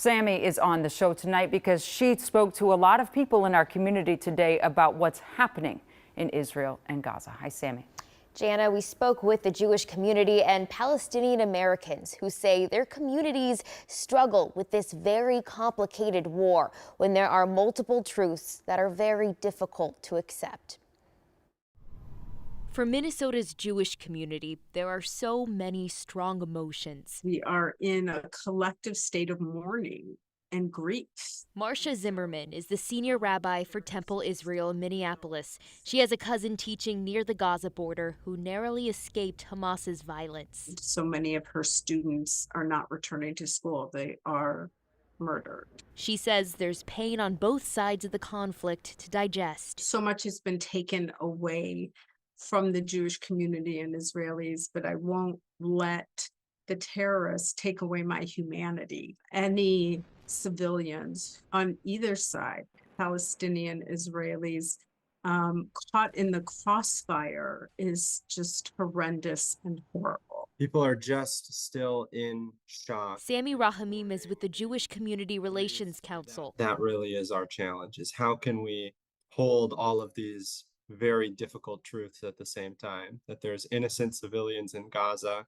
Sammy is on the show tonight because she spoke to a lot of people in our community today about what's happening in Israel and Gaza. Hi, Sammy. Jana, we spoke with the Jewish community and Palestinian Americans who say their communities struggle with this very complicated war when there are multiple truths that are very difficult to accept. For Minnesota's Jewish community, there are so many strong emotions. We are in a collective state of mourning and grief. Marcia Zimmerman is the senior rabbi for Temple Israel in Minneapolis. She has a cousin teaching near the Gaza border who narrowly escaped Hamas's violence. So many of her students are not returning to school. They are murdered. She says there's pain on both sides of the conflict to digest. So much has been taken away from the Jewish community and Israelis, but I won't let the terrorists take away my humanity. Any civilians on either side, Palestinian, Israelis, caught in the crossfire is just horrendous and horrible. People are just still in shock. Sammy Rahamim is with the Jewish Community Relations Council. That really is our challenge, is how can we hold all of these very difficult truths at the same time, that there's innocent civilians in Gaza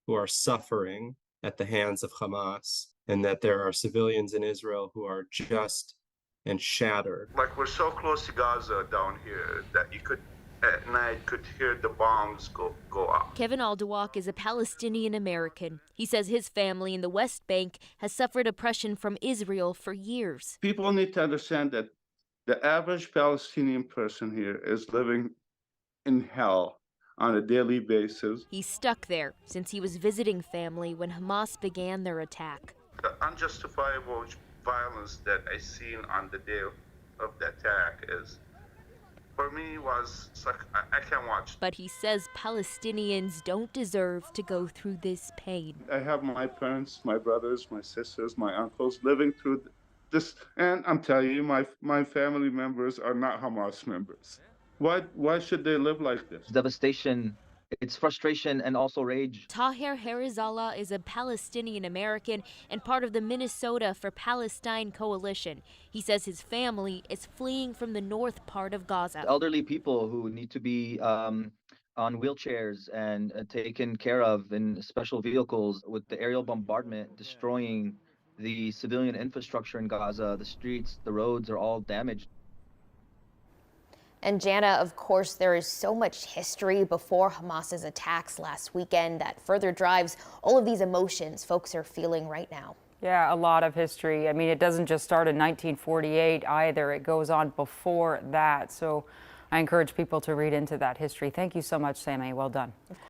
who are suffering at the hands of Hamas, and that there are civilians in Israel who are just and shattered. Like, we're so close to Gaza down here that you could at night could hear the bombs go off. Kevin Aldawak is a Palestinian American. He says his family in the West Bank has suffered oppression from Israel for years. People need to understand that the average Palestinian person here is living in hell on a daily basis. He's stuck there since he was visiting family when Hamas began their attack. The unjustifiable violence that I seen on the day of the attack is, for me, was like, I can't watch. But he says Palestinians don't deserve to go through this pain. I have my parents, my brothers, my sisters, my uncles living through this, and I'm telling you, my family members are not Hamas members. Why should they live like this? Devastation, it's frustration and also rage. Taher Harizallah is a Palestinian American and part of the Minnesota for Palestine coalition. He says his family is fleeing from the north part of Gaza. Elderly people who need to be on wheelchairs and taken care of in special vehicles, with the aerial bombardment destroying the civilian infrastructure in Gaza. The streets, the roads are all damaged. And Jana, of course, there is so much history before Hamas's attacks last weekend that further drives all of these emotions folks are feeling right now. Yeah, a lot of history. I mean, it doesn't just start in 1948 either. It goes on before that. So I encourage people to read into that history. Thank you so much, Sammy. Well done.